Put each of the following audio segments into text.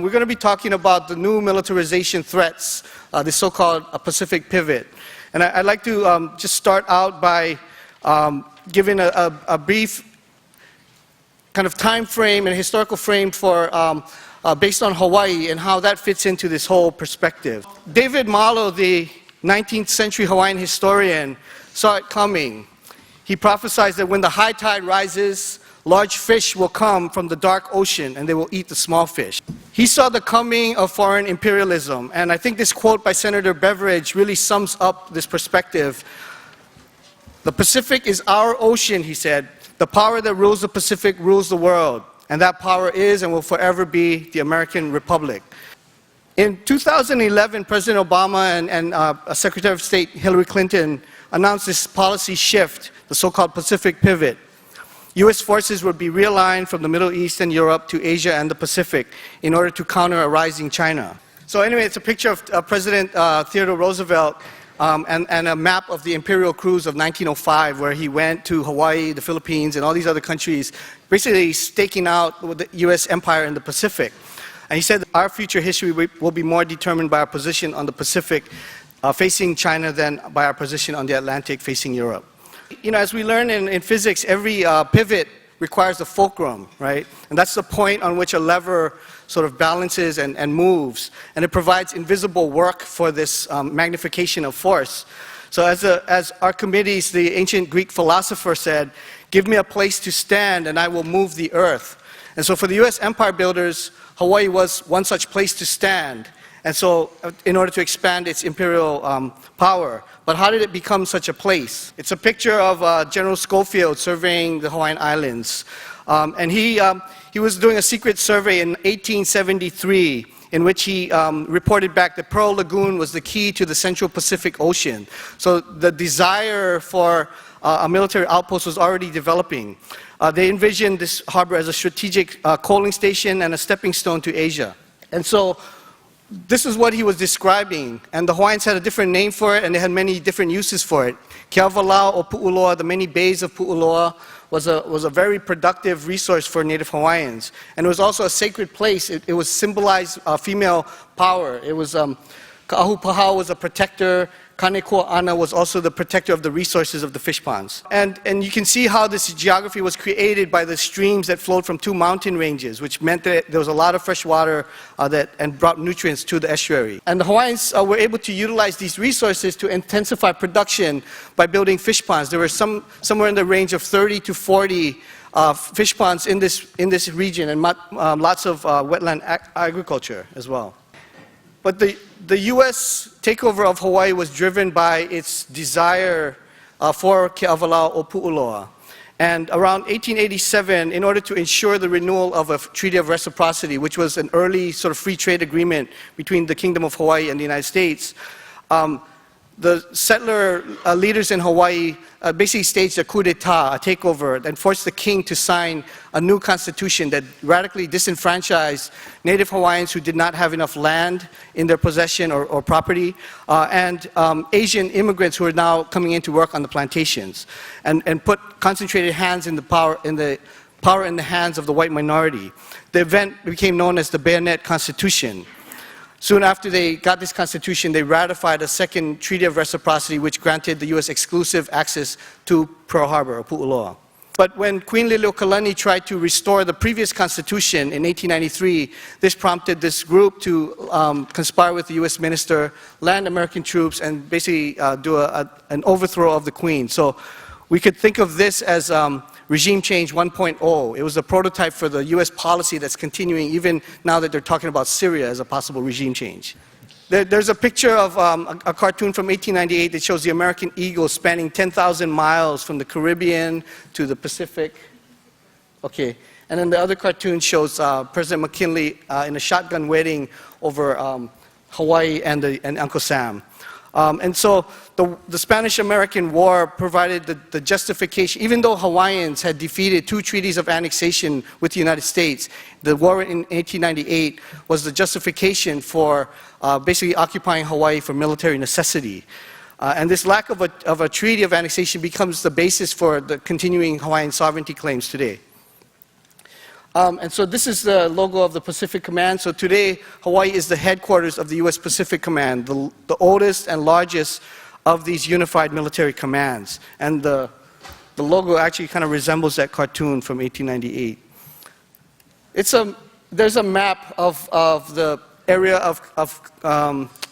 We're going to be talking about the new militarization threats, the so-called Pacific pivot. And I'd like to just start out by giving a brief kind of time frame and historical frame for based on Hawaii and how that fits into this whole perspective. David Malo, the 19th century Hawaiian historian, saw it coming. He prophesied that when the high tide rises, large fish will come from the dark ocean and they will eat the small fish. He saw the coming of foreign imperialism, and I think this quote by Senator Beveridge really sums up this perspective. The Pacific is our ocean, he said. The power that rules the Pacific rules the world, and that power is and will forever be the American Republic. In 2011, President Obama and Secretary of State Hillary Clinton announced this policy shift, the so-called Pacific pivot. U.S. forces would be realigned from the Middle East and Europe to Asia and the Pacific in order to counter a rising China. So anyway, it's a picture of President Theodore Roosevelt and a map of the Imperial cruise of 1905, where he went to Hawaii, the Philippines, and all these other countries, basically staking out the U.S. empire in the Pacific. And he said that our future history will be more determined by our position on the Pacific facing China than by our position on the Atlantic facing Europe. You know, as we learn in physics, every pivot requires a fulcrum, right? And that's the point on which a lever sort of balances and moves. And it provides invisible work for this magnification of force. So as Archimedes, the ancient Greek philosopher, said, "Give me a place to stand and I will move the earth." And so for the U.S. empire builders, Hawaii was one such place to stand. And so in order to expand its imperial power. But how did it become such a place? It's a picture of General Schofield surveying the Hawaiian Islands. And he was doing a secret survey in 1873 in which he reported back that Pearl Lagoon was the key to the Central Pacific Ocean. So the desire for a military outpost was already developing. They envisioned this harbor as a strategic coaling station and a stepping stone to Asia. And so this is what he was describing, and the Hawaiians had a different name for it, and they had many different uses for it. Keawalau o Pu'uloa, the many bays of Pu'uloa, was a very productive resource for Native Hawaiians. And it was also a sacred place. It was symbolized female power. It was, Ka'ahupahau was a protector. Kaneko'ana was also the protector of the resources of the fish ponds. And you can see how this geography was created by the streams that flowed from two mountain ranges, which meant that there was a lot of fresh water and brought nutrients to the estuary. And the Hawaiians were able to utilize these resources to intensify production by building fish ponds. There were somewhere in the range of 30 to 40 fish ponds in this region, and lots of wetland agriculture as well. But the U.S. takeover of Hawaii was driven by its desire for Keawalau o Pu'uloa. And around 1887, in order to ensure the renewal of a treaty of reciprocity, which was an early sort of free trade agreement between the Kingdom of Hawaii and the United States, the settler leaders in Hawaii basically staged a coup d'etat, a takeover, and forced the king to sign a new constitution that radically disenfranchised Native Hawaiians who did not have enough land in their possession or property, and Asian immigrants who are now coming in to work on the plantations, and put concentrated hands in the power in the hands of the white minority. The event became known as the Bayonet Constitution. Soon after they got this constitution, they ratified a second treaty of reciprocity which granted the U.S. exclusive access to Pearl Harbor, or Pu'uloa. But when Queen Liliuokalani tried to restore the previous constitution in 1893, this prompted this group to conspire with the U.S. minister, land American troops, and basically do an overthrow of the Queen. So we could think of this as regime change 1.0. It was a prototype for the U.S. policy that's continuing even now that they're talking about Syria as a possible regime change. There's a picture of a cartoon from 1898 that shows the American eagle spanning 10,000 miles from the Caribbean to the Pacific. Okay, and then the other cartoon shows President McKinley in a shotgun wedding over Hawaii and Uncle Sam. And so the Spanish-American War provided the justification. Even though Hawaiians had defeated 2 treaties of annexation with the United States, the war in 1898 was the justification for basically occupying Hawaii for military necessity. And this lack of a treaty of annexation becomes the basis for the continuing Hawaiian sovereignty claims today. And so this is the logo of the Pacific Command. So today, Hawaii is the headquarters of the U.S. Pacific Command, the oldest and largest of these unified military commands. And the logo actually kind of resembles that cartoon from 1898. There's a map of the area of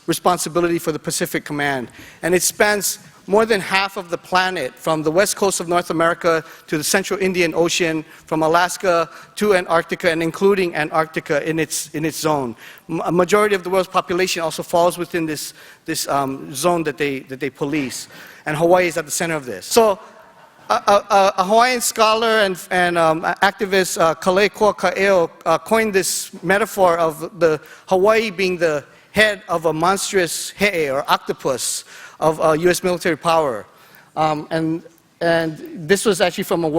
responsibility for the Pacific Command. And it spans more than half of the planet, from the west coast of North America to the central Indian Ocean, from Alaska to Antarctica, and including Antarctica in its zone. A majority of the world's population also falls within this zone that they police. And Hawaii is at the center of this. So a Hawaiian scholar and activist, Kaleko Ka'eo, coined this metaphor of the Hawaii being the head of a monstrous he'e, or octopus, of U.S. military power. And this was actually from a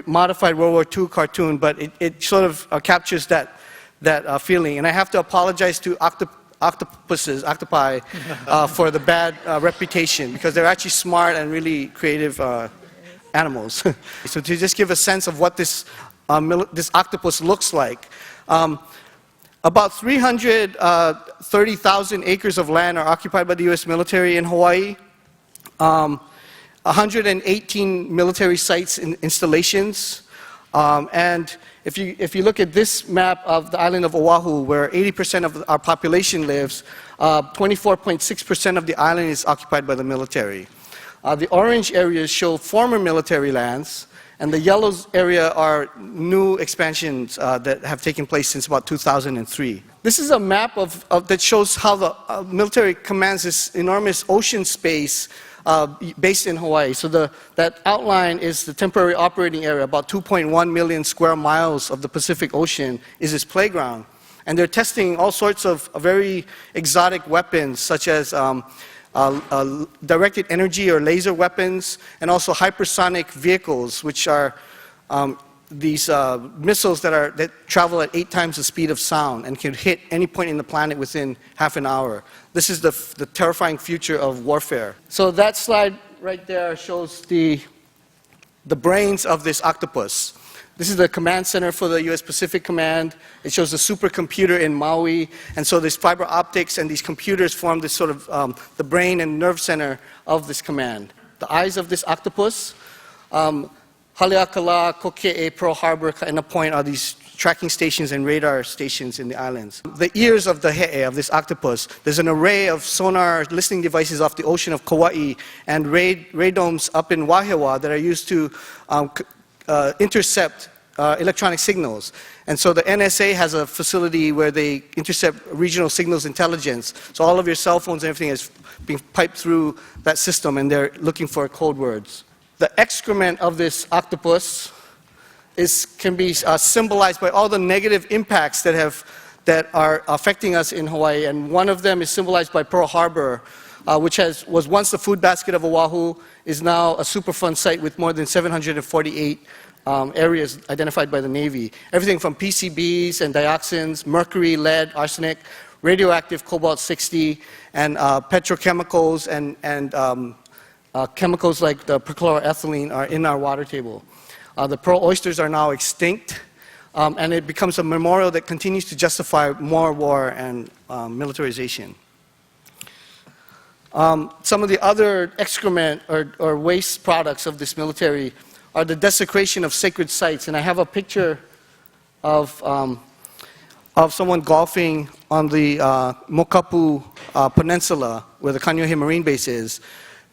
modified World War II cartoon, but it sort of captures that feeling. And I have to apologize to octopi, for the bad reputation, because they're actually smart and really creative animals. So to just give a sense of what this octopus looks like, about 330,000 acres of land are occupied by the U.S. military in Hawaii. 118 military sites and installations. And if you look at this map of the island of Oahu, where 80% of our population lives, 24.6% of the island is occupied by the military. The orange areas show former military lands, and the yellow area are new expansions that have taken place since about 2003. This is a map that shows how the military commands this enormous ocean space based in Hawaii. So that outline is the temporary operating area. About 2.1 million square miles of the Pacific Ocean is this playground. And they're testing all sorts of very exotic weapons, such as directed energy or laser weapons, and also hypersonic vehicles, which are these missiles that travel at 8 times the speed of sound and can hit any point in the planet within half an hour. This is the terrifying future of warfare. So that slide right there shows the brains of this octopus. This is the command center for the U.S. Pacific Command. It shows the supercomputer in Maui. And so these fiber optics and these computers form this sort of the brain and nerve center of this command. The eyes of this octopus, Haleakala, Koke'e, Pearl Harbor, Kaena Point are these tracking stations and radar stations in the islands. The ears of the he'e, of this octopus, there's an array of sonar listening devices off the ocean of Kauai and radomes up in Wahiawa that are used to intercept electronic signals. And so the NSA has a facility where they intercept regional signals intelligence. So all of your cell phones and everything is being piped through that system, and they're looking for code words. The excrement of this octopus can be symbolized by all the negative impacts that are affecting us in Hawaii. And one of them is symbolized by Pearl Harbor, which was once the food basket of Oahu, is now a Superfund site with more than 748 areas identified by the Navy. Everything from PCBs and dioxins, mercury, lead, arsenic, radioactive cobalt-60, and petrochemicals and chemicals like the perchloroethylene are in our water table. The pearl oysters are now extinct, and it becomes a memorial that continues to justify more war and militarization. Some of the other excrement or waste products of this military are the desecration of sacred sites. And I have a picture of someone golfing on the Mokapu Peninsula, where the Kaneohe Marine Base is.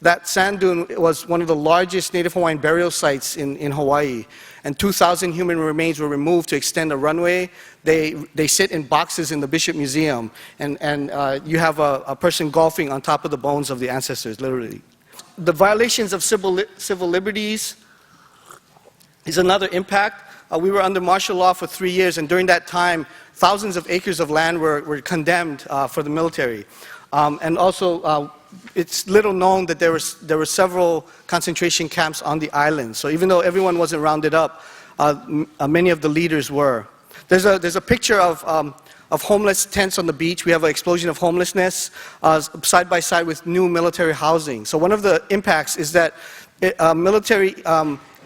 That sand dune was one of the largest Native Hawaiian burial sites in Hawaii. And 2,000 human remains were removed to extend a runway. They sit in boxes in the Bishop Museum. And you have a person golfing on top of the bones of the ancestors, literally. The violations of civil liberties is another impact. We were under martial law for 3 years, and during that time, thousands of acres of land were condemned for the military. And also, it's little known that there were several concentration camps on the island. So even though everyone wasn't rounded up, many of the leaders were. There's a picture of homeless tents on the beach. We have an explosion of homelessness side by side with new military housing. So one of the impacts is that military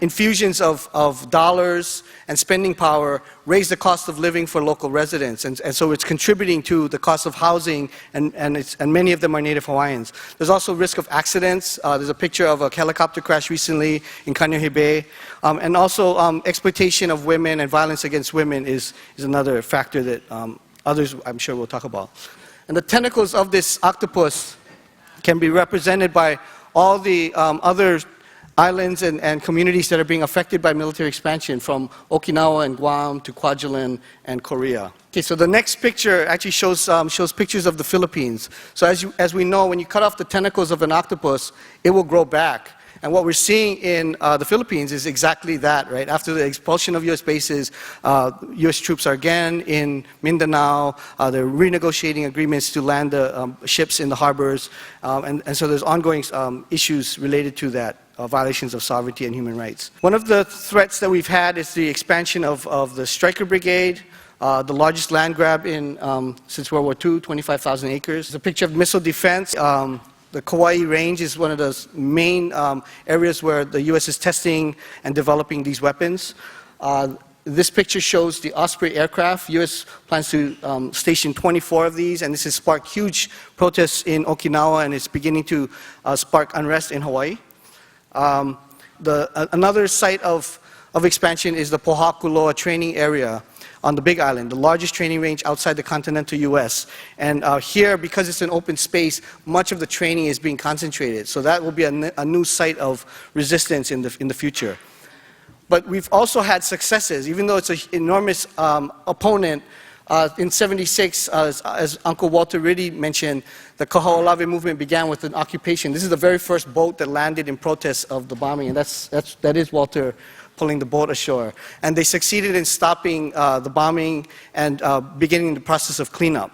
infusions of dollars and spending power raise the cost of living for local residents, and so it's contributing to the cost of housing, and many of them are Native Hawaiians. There's also risk of accidents. There's a picture of a helicopter crash recently in Kaneohe Bay, and also exploitation of women and violence against women is another factor that others, I'm sure, will talk about. And the tentacles of this octopus can be represented by all the other islands and communities that are being affected by military expansion, from Okinawa and Guam to Kwajalein and Korea. Okay, so the next picture actually shows pictures of the Philippines. So as we know, when you cut off the tentacles of an octopus, it will grow back. And what we're seeing in the Philippines is exactly that, right? After the expulsion of U.S. bases, U.S. troops are again in Mindanao. They're renegotiating agreements to land the ships in the harbors. And so there's ongoing issues related to that. Violations of sovereignty and human rights. One of the threats that we've had is the expansion of the Striker Brigade, the largest land grab since World War II, 25,000 acres. It's a picture of missile defense. The Kauai Range is one of the main areas where the U.S. is testing and developing these weapons. This picture shows the Osprey aircraft. U.S. plans to station 24 of these, and this has sparked huge protests in Okinawa, and it's beginning to spark unrest in Hawaii. Another site of expansion is the Pohakuloa training area on the Big Island, the largest training range outside the continental U.S. And here, because it's an open space, much of the training is being concentrated. So that will be a new site of resistance in the future. But we've also had successes, even though it's an enormous opponent. In '76, as Uncle Walter Riddy mentioned, the Kaho'olawe movement began with an occupation. This is the very first boat that landed in protest of the bombing, and that is Walter pulling the boat ashore. And they succeeded in stopping the bombing and beginning the process of cleanup.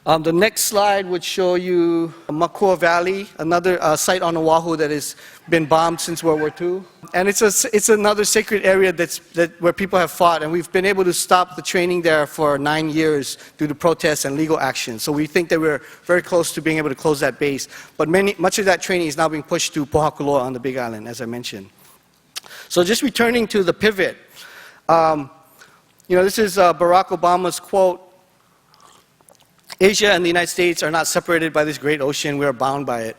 The next slide would show you Makua Valley, another site on Oahu that has been bombed since World War II. And it's another sacred area where people have fought, and we've been able to stop the training there for 9 years due to protests and legal action. So we think that we're very close to being able to close that base. But much of that training is now being pushed to Pohakuloa on the Big Island, as I mentioned. So just returning to the pivot, this is Barack Obama's quote. Asia and the United States are not separated by this great ocean. We are bound by it.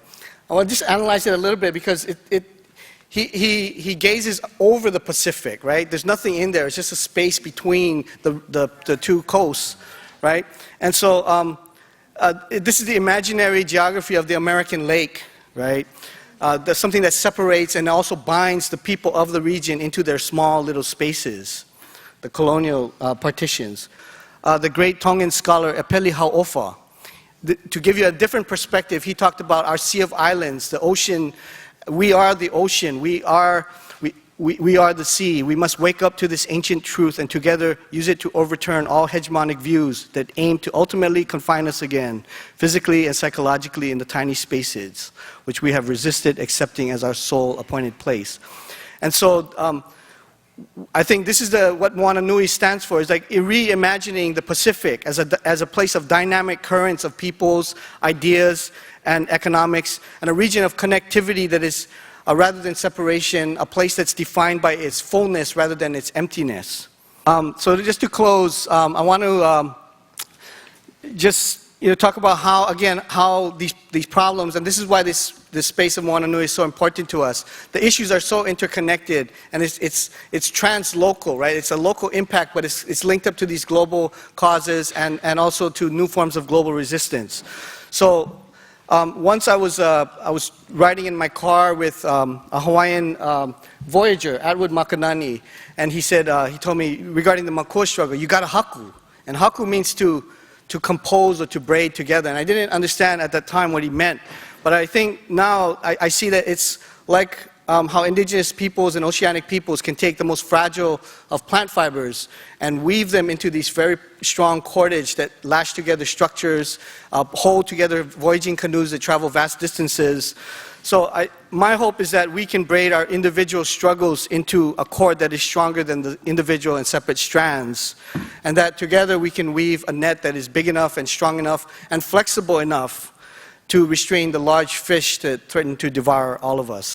I want to just analyze it a little bit because he gazes over the Pacific, right? There's nothing in there. It's just a space between the two coasts, right? And so this is the imaginary geography of the American lake, right? There's something that separates and also binds the people of the region into their small little spaces, the colonial partitions. The great Tongan scholar Epeli Hau'ofa, to give you a different perspective, he talked about our sea of islands, the ocean. We are the ocean. We are the sea. We must wake up to this ancient truth and together use it to overturn all hegemonic views that aim to ultimately confine us again, physically and psychologically, in the tiny spaces which we have resisted accepting as our sole appointed place. And so I think this is what Moana Nui stands for. It's like reimagining the Pacific as a place of dynamic currents of peoples, ideas, and economics, and a region of connectivity that is, rather than separation, a place that's defined by its fullness rather than its emptiness. So just to close, I want to just talk about how these problems, and this is why this space of Moana Nui is so important to us. The issues are so interconnected, and it's translocal, right? It's a local impact, but it's linked up to these global causes and also to new forms of global resistance. So once I was riding in my car with a Hawaiian voyager, Atwood Makanani, and he told me regarding the Makua struggle, you got a haku, and haku means to compose or to braid together. And I didn't understand at that time what he meant. But I think now I see that it's like how indigenous peoples and oceanic peoples can take the most fragile of plant fibers and weave them into these very strong cordage that lash together structures, hold together voyaging canoes that travel vast distances. So my hope is that we can braid our individual struggles into a cord that is stronger than the individual and separate strands, and that together we can weave a net that is big enough and strong enough and flexible enough to restrain the large fish that threaten to devour all of us.